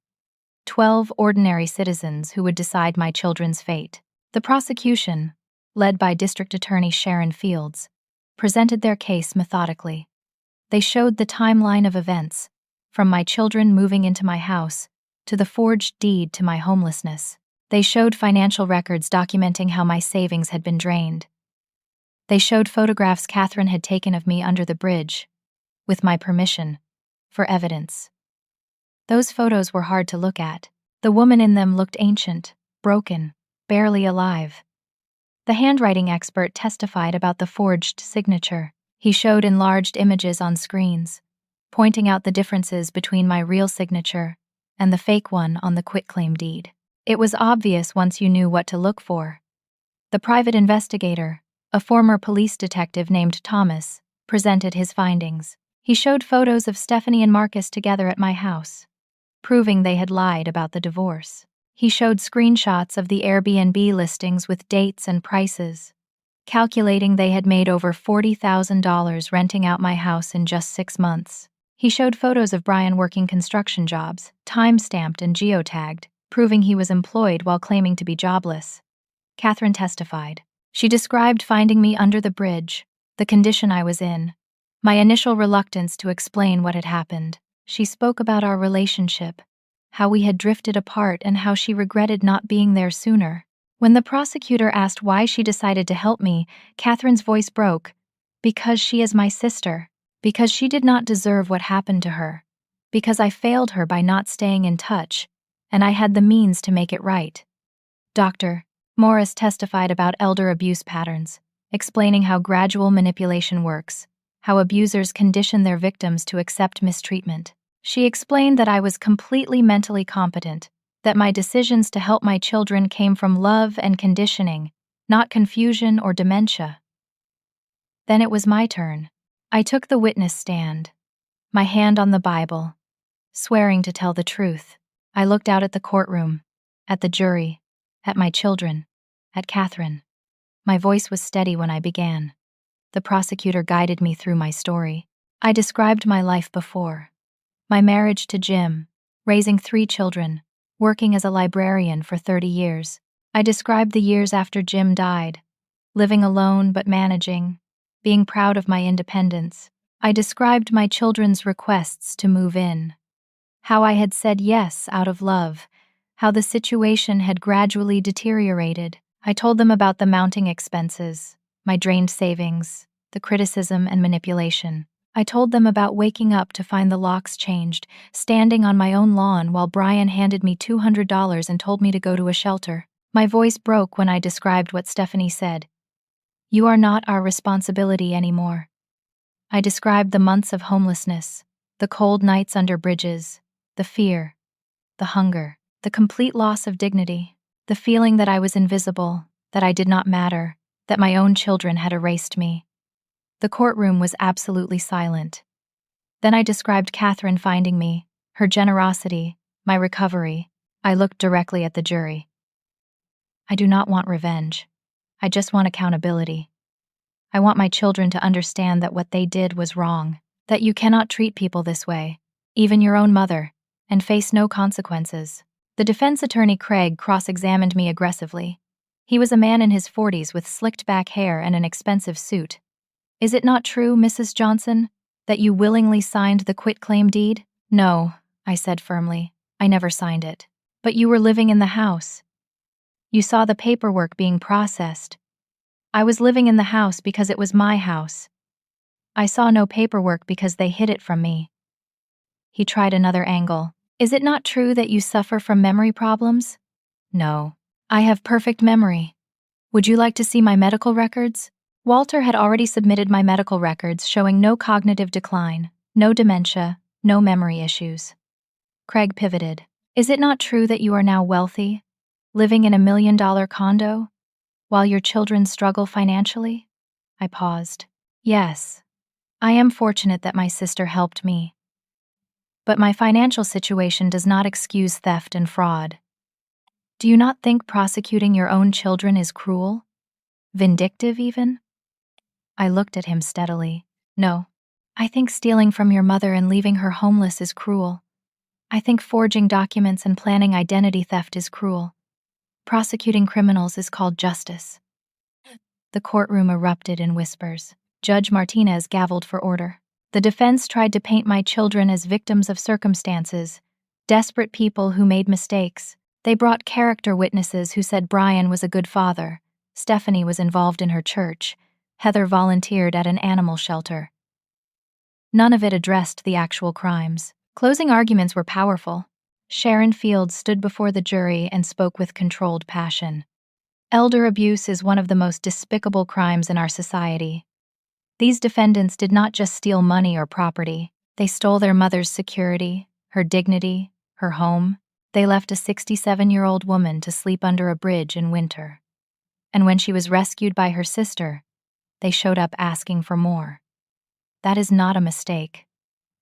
12 ordinary citizens who would decide my children's fate. The prosecution, led by District Attorney Sharon Fields, presented their case methodically. They showed the timeline of events, from my children moving into my house to the forged deed to my homelessness. They showed financial records documenting how my savings had been drained. They showed photographs Catherine had taken of me under the bridge, with my permission, for evidence. Those photos were hard to look at. The woman in them looked ancient, broken, barely alive. The handwriting expert testified about the forged signature. He showed enlarged images on screens, pointing out the differences between my real signature and the fake one on the quitclaim deed. It was obvious once you knew what to look for. The private investigator, a former police detective named Thomas, presented his findings. He showed photos of Stephanie and Marcus together at my house, proving they had lied about the divorce. He showed screenshots of the Airbnb listings with dates and prices, calculating they had made over $40,000 renting out my house in just 6 months. He showed photos of Brian working construction jobs, time-stamped and geotagged, proving he was employed while claiming to be jobless. Catherine testified. She described finding me under the bridge, the condition I was in, my initial reluctance to explain what had happened. She spoke about our relationship, how we had drifted apart and how she regretted not being there sooner. When the prosecutor asked why she decided to help me, Catherine's voice broke. Because she is my sister. Because she did not deserve what happened to her. Because I failed her by not staying in touch, and I had the means to make it right. Dr. Morris testified about elder abuse patterns, explaining how gradual manipulation works, how abusers condition their victims to accept mistreatment. She explained that I was completely mentally competent, that my decisions to help my children came from love and conditioning, not confusion or dementia. Then it was my turn. I took the witness stand, my hand on the Bible, swearing to tell the truth. I looked out at the courtroom, at the jury, at my children, at Catherine. My voice was steady when I began. The prosecutor guided me through my story. I described my life before. My marriage to Jim, raising 3 children, working as a librarian for 30 years. I described the years after Jim died, living alone but managing, being proud of my independence. I described my children's requests to move in, how I had said yes out of love, how the situation had gradually deteriorated. I told them about the mounting expenses, my drained savings, the criticism and manipulation. I told them about waking up to find the locks changed, standing on my own lawn while Brian handed me $200 and told me to go to a shelter. My voice broke when I described what Stephanie said. You are not our responsibility anymore. I described the months of homelessness, the cold nights under bridges, the fear, the hunger, the complete loss of dignity, the feeling that I was invisible, that I did not matter, that my own children had erased me. The courtroom was absolutely silent. Then I described Catherine finding me, her generosity, my recovery. I looked directly at the jury. I do not want revenge. I just want accountability. I want my children to understand that what they did was wrong, that you cannot treat people this way, even your own mother, and face no consequences. The defense attorney Craig cross-examined me aggressively. He was a man in his 40s with slicked back hair and an expensive suit. Is it not true, Mrs. Johnson, that you willingly signed the quitclaim deed? No, I said firmly. I never signed it. But you were living in the house. You saw the paperwork being processed. I was living in the house because it was my house. I saw no paperwork because they hid it from me. He tried another angle. Is it not true that you suffer from memory problems? No. I have perfect memory. Would you like to see my medical records? Walter had already submitted my medical records showing no cognitive decline, no dementia, no memory issues. Craig pivoted. Is it not true that you are now wealthy, living in a $1 million condo, while your children struggle financially? I paused. Yes. I am fortunate that my sister helped me. But my financial situation does not excuse theft and fraud. Do you not think prosecuting your own children is cruel? Vindictive, even? I looked at him steadily. No. I think stealing from your mother and leaving her homeless is cruel. I think forging documents and planning identity theft is cruel. Prosecuting criminals is called justice. The courtroom erupted in whispers. Judge Martinez gavelled for order. The defense tried to paint my children as victims of circumstances, desperate people who made mistakes. They brought character witnesses who said Brian was a good father, Stephanie was involved in her church, Heather volunteered at an animal shelter. None of it addressed the actual crimes. Closing arguments were powerful. Sharon Fields stood before the jury and spoke with controlled passion. Elder abuse is one of the most despicable crimes in our society. These defendants did not just steal money or property, they stole their mother's security, her dignity, her home. They left a 67-year-old woman to sleep under a bridge in winter. And when she was rescued by her sister, they showed up asking for more. That is not a mistake.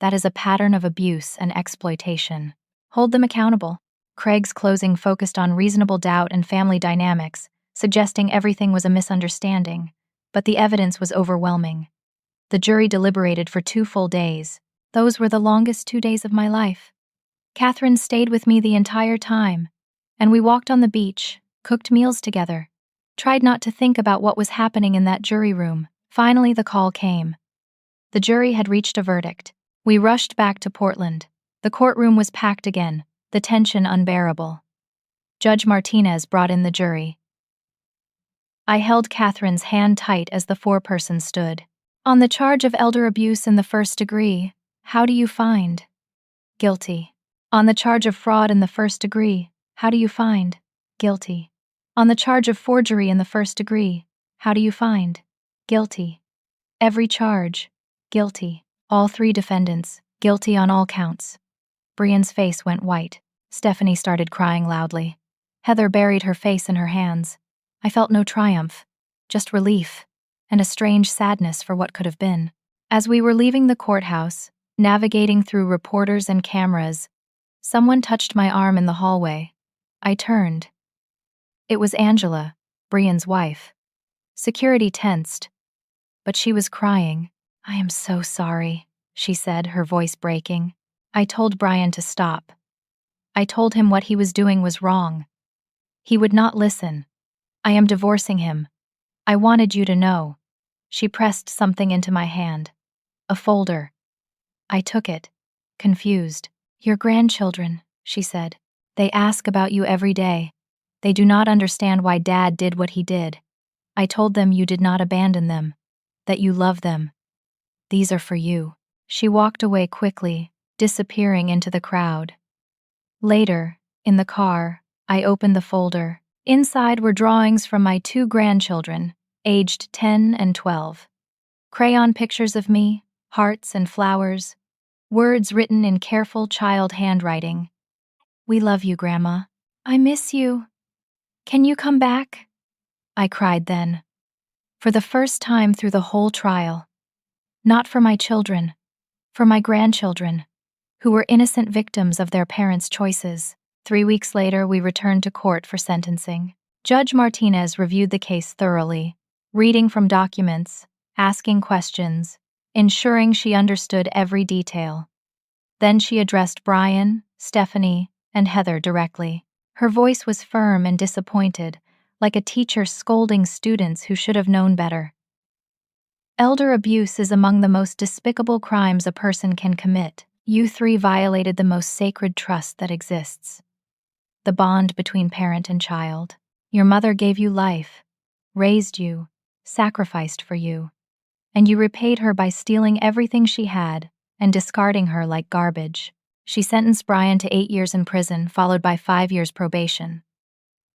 That is a pattern of abuse and exploitation. Hold them accountable. Craig's closing focused on reasonable doubt and family dynamics, suggesting everything was a misunderstanding, but the evidence was overwhelming. The jury deliberated for 2 full days. Those were the longest 2 days of my life. Catherine stayed with me the entire time, and we walked on the beach, cooked meals together, tried not to think about what was happening in that jury room. Finally, the call came. The jury had reached a verdict. We rushed back to Portland. The courtroom was packed again, the tension unbearable. Judge Martinez brought in the jury. I held Catherine's hand tight as the foreperson stood. On the charge of elder abuse in the first degree, how do you find? Guilty. On the charge of fraud in the first degree, how do you find? Guilty. On the charge of forgery in the first degree, how do you find? Guilty. Every charge, guilty. All 3 defendants, guilty on all counts. Brian's face went white. Stephanie started crying loudly. Heather buried her face in her hands. I felt no triumph, just relief, and a strange sadness for what could have been. As we were leaving the courthouse, navigating through reporters and cameras, someone touched my arm in the hallway. I turned. It was Angela, Brian's wife. Security tensed, but she was crying. I am so sorry, she said, her voice breaking. I told Brian to stop. I told him what he was doing was wrong. He would not listen. I am divorcing him. I wanted you to know. She pressed something into my hand. A folder. I took it, confused. Your grandchildren, she said. They ask about you every day. They do not understand why Dad did what he did. I told them you did not abandon them, that you love them. These are for you. She walked away quickly, disappearing into the crowd. Later, in the car, I opened the folder. Inside were drawings from my 2 grandchildren, aged 10 and 12. Crayon pictures of me, hearts and flowers, words written in careful child handwriting. We love you, Grandma. I miss you. Can you come back? I cried then. For the first time through the whole trial. Not for my children, for my grandchildren, who were innocent victims of their parents' choices. 3 weeks later, we returned to court for sentencing. Judge Martinez reviewed the case thoroughly, reading from documents, asking questions, ensuring she understood every detail. Then she addressed Brian, Stephanie, and Heather directly. Her voice was firm and disappointed, like a teacher scolding students who should have known better. Elder abuse is among the most despicable crimes a person can commit. You 3 violated the most sacred trust that exists. The bond between parent and child. Your mother gave you life, raised you, sacrificed for you, and you repaid her by stealing everything she had and discarding her like garbage. She sentenced Brian to 8 years in prison, followed by 5 years probation.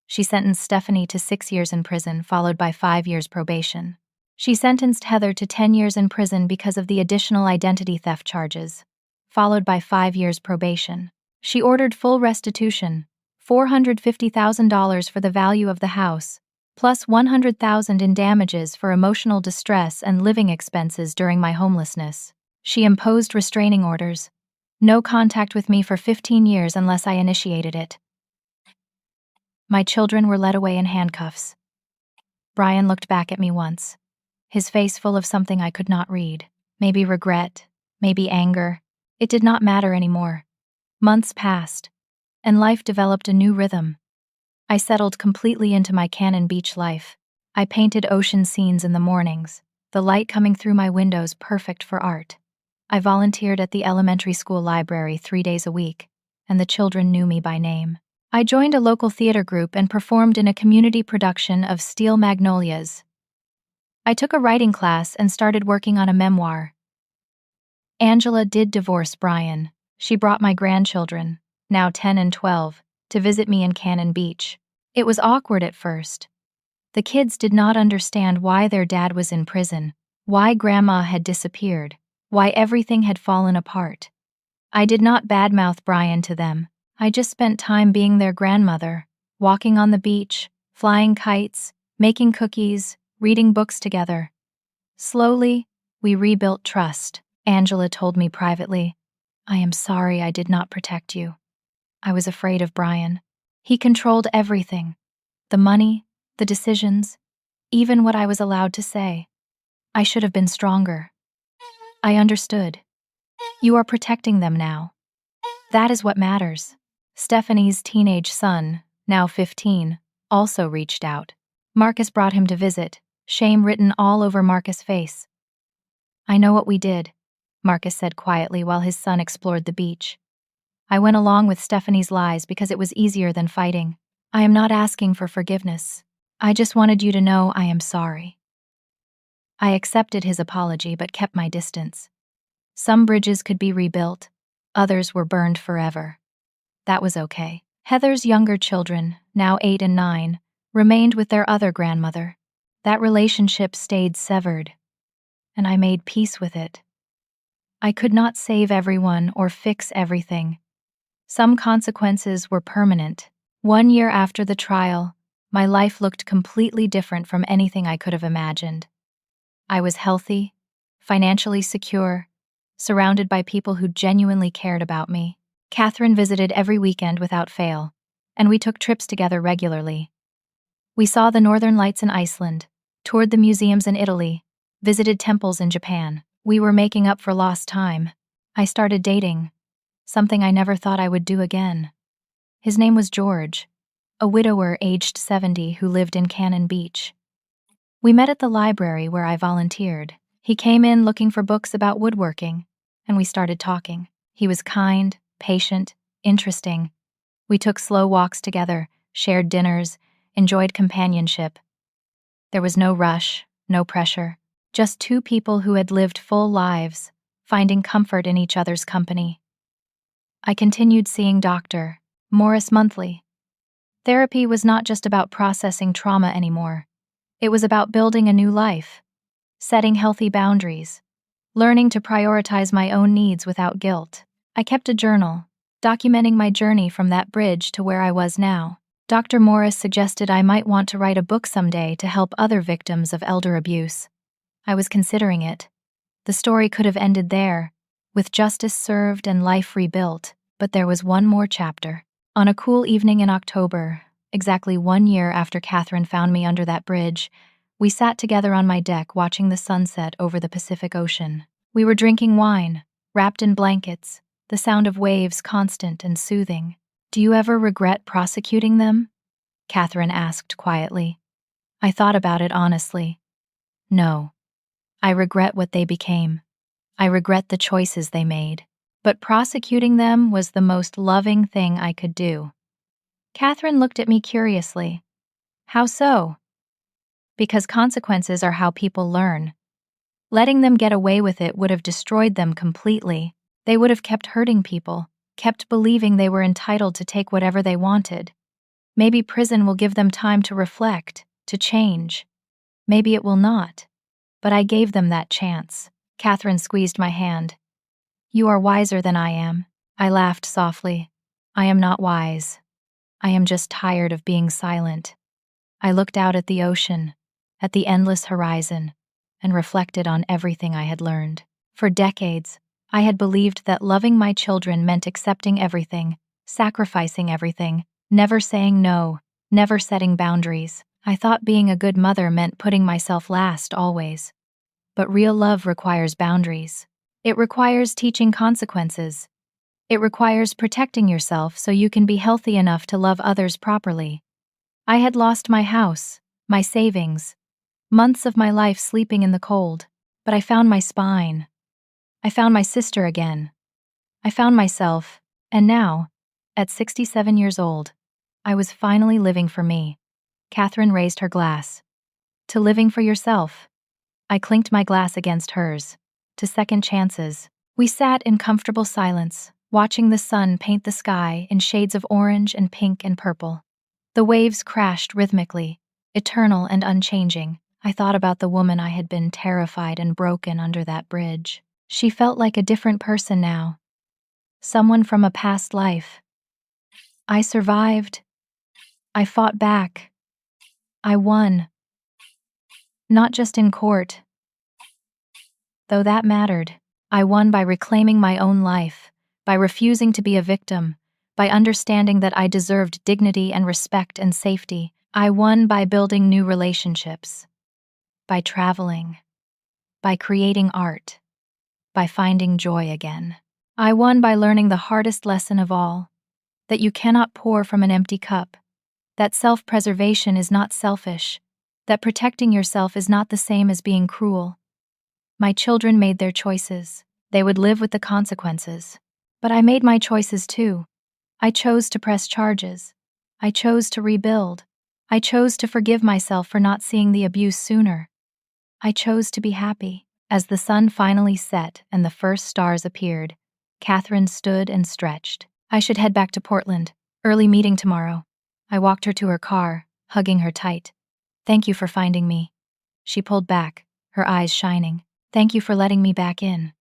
She sentenced Stephanie to 6 years in prison, followed by 5 years probation. She sentenced Heather to 10 years in prison because of the additional identity theft charges, followed by 5 years probation. She ordered full restitution, $450,000 for the value of the house, plus $100,000 in damages for emotional distress and living expenses during my homelessness. She imposed restraining orders. No contact with me for 15 years unless I initiated it. My children were led away in handcuffs. Brian looked back at me once, his face full of something I could not read. Maybe regret, maybe anger. It did not matter anymore. Months passed, and life developed a new rhythm. I settled completely into my Cannon Beach life. I painted ocean scenes in the mornings, the light coming through my windows perfect for art. I volunteered at the elementary school library 3 days a week, and the children knew me by name. I joined a local theater group and performed in a community production of Steel Magnolias. I took a writing class and started working on a memoir. Angela did divorce Brian. She brought my grandchildren, now 10 and 12, to visit me in Cannon Beach. It was awkward at first. The kids did not understand why their dad was in prison, why grandma had disappeared, why everything had fallen apart. I did not badmouth Brian to them. I just spent time being their grandmother, walking on the beach, flying kites, making cookies, reading books together. Slowly, we rebuilt trust. Angela told me privately, "I am sorry I did not protect you. I was afraid of Brian. He controlled everything. The money, the decisions, even what I was allowed to say. I should have been stronger." I understood. You are protecting them now. That is what matters. Stephanie's teenage son, now 15, also reached out. Marcus brought him to visit, shame written all over Marcus' face. "I know what we did," Marcus said quietly while his son explored the beach. "I went along with Stephanie's lies because it was easier than fighting. I am not asking for forgiveness. I just wanted you to know I am sorry." I accepted his apology but kept my distance. Some bridges could be rebuilt, others were burned forever. That was okay. Heather's younger children, now 8 and 9, remained with their other grandmother. That relationship stayed severed, and I made peace with it. I could not save everyone or fix everything. Some consequences were permanent. 1 year after the trial, my life looked completely different from anything I could have imagined. I was healthy, financially secure, surrounded by people who genuinely cared about me. Catherine visited every weekend without fail, and we took trips together regularly. We saw the northern lights in Iceland, toured the museums in Italy, visited temples in Japan. We were making up for lost time. I started dating, something I never thought I would do again. His name was George, a widower aged 70 who lived in Cannon Beach. We met at the library where I volunteered. He came in looking for books about woodworking, and we started talking. He was kind, patient, interesting. We took slow walks together, shared dinners, enjoyed companionship. There was no rush, no pressure, just two people who had lived full lives, finding comfort in each other's company. I continued seeing Dr. Morris monthly. Therapy was not just about processing trauma anymore. It was about building a new life, setting healthy boundaries, learning to prioritize my own needs without guilt. I kept a journal, documenting my journey from that bridge to where I was now. Dr. Morris suggested I might want to write a book someday to help other victims of elder abuse. I was considering it. The story could have ended there, with justice served and life rebuilt, but there was one more chapter. On a cool evening in October, exactly 1 year after Catherine found me under that bridge, we sat together on my deck watching the sunset over the Pacific Ocean. We were drinking wine, wrapped in blankets, the sound of waves constant and soothing. "Do you ever regret prosecuting them?" Catherine asked quietly. I thought about it honestly. No. I regret what they became. I regret the choices they made. But prosecuting them was the most loving thing I could do. Catherine looked at me curiously. How so? Because consequences are how people learn. Letting them get away with it would have destroyed them completely. They would have kept hurting people, kept believing they were entitled to take whatever they wanted. Maybe prison will give them time to reflect, to change. Maybe it will not. But I gave them that chance. Catherine squeezed my hand. "You are wiser than I am." I laughed softly. "I am not wise. I am just tired of being silent." I looked out at the ocean, at the endless horizon, and reflected on everything I had learned. For decades, I had believed that loving my children meant accepting everything, sacrificing everything, never saying no, never setting boundaries. I thought being a good mother meant putting myself last always. But real love requires boundaries. It requires teaching consequences. It requires protecting yourself so you can be healthy enough to love others properly. I had lost my house, my savings, months of my life sleeping in the cold, but I found my spine. I found my sister again. I found myself, and now, at 67 years old, I was finally living for me. Catherine raised her glass. To living for yourself. I clinked my glass against hers. To second chances. We sat in comfortable silence, watching the sun paint the sky in shades of orange and pink and purple. The waves crashed rhythmically, eternal and unchanging. I thought about the woman I had been, terrified and broken under that bridge. She felt like a different person now. Someone from a past life. I survived. I fought back. I won. Not just in court, though that mattered. I won by reclaiming my own life, by refusing to be a victim, by understanding that I deserved dignity and respect and safety. I won by building new relationships, by traveling, by creating art, by finding joy again. I won by learning the hardest lesson of all, that you cannot pour from an empty cup, that self-preservation is not selfish, that protecting yourself is not the same as being cruel. My children made their choices. They would live with the consequences. But I made my choices too. I chose to press charges. I chose to rebuild. I chose to forgive myself for not seeing the abuse sooner. I chose to be happy. As the sun finally set and the first stars appeared, Catherine stood and stretched. I should head back to Portland. Early meeting tomorrow. I walked her to her car, hugging her tight. Thank you for finding me. She pulled back, her eyes shining. Thank you for letting me back in.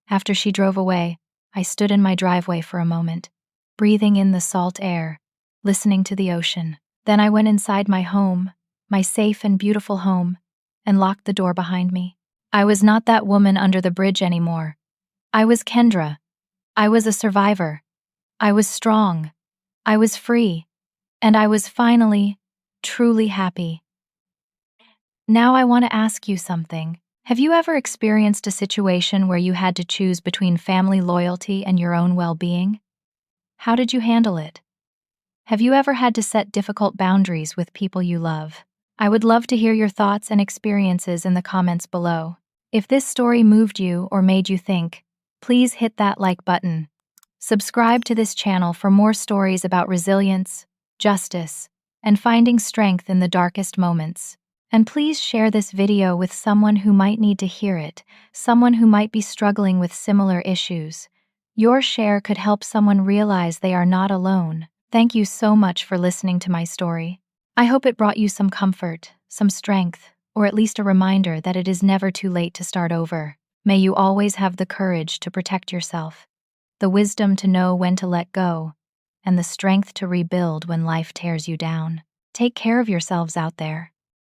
After she drove away, I stood in my driveway for a moment, breathing in the salt air, listening to the ocean. Then I went inside my home, my safe and beautiful home, and locked the door behind me. I was not that woman under the bridge anymore. I was Kendra. I was a survivor. I was strong. I was free. And I was finally, truly happy. Now I want to ask you something. Have you ever experienced a situation where you had to choose between family loyalty and your own well-being? How did you handle it? Have you ever had to set difficult boundaries with people you love? I would love to hear your thoughts and experiences in the comments below. If this story moved you or made you think, please hit that like button. Subscribe to this channel for more stories about resilience, justice, and finding strength in the darkest moments. And please share this video with someone who might need to hear it, someone who might be struggling with similar issues. Your share could help someone realize they are not alone. Thank you so much for listening to my story. I hope it brought you some comfort, some strength, or at least a reminder that it is never too late to start over. May you always have the courage to protect yourself, the wisdom to know when to let go, and the strength to rebuild when life tears you down. Take care of yourselves out there.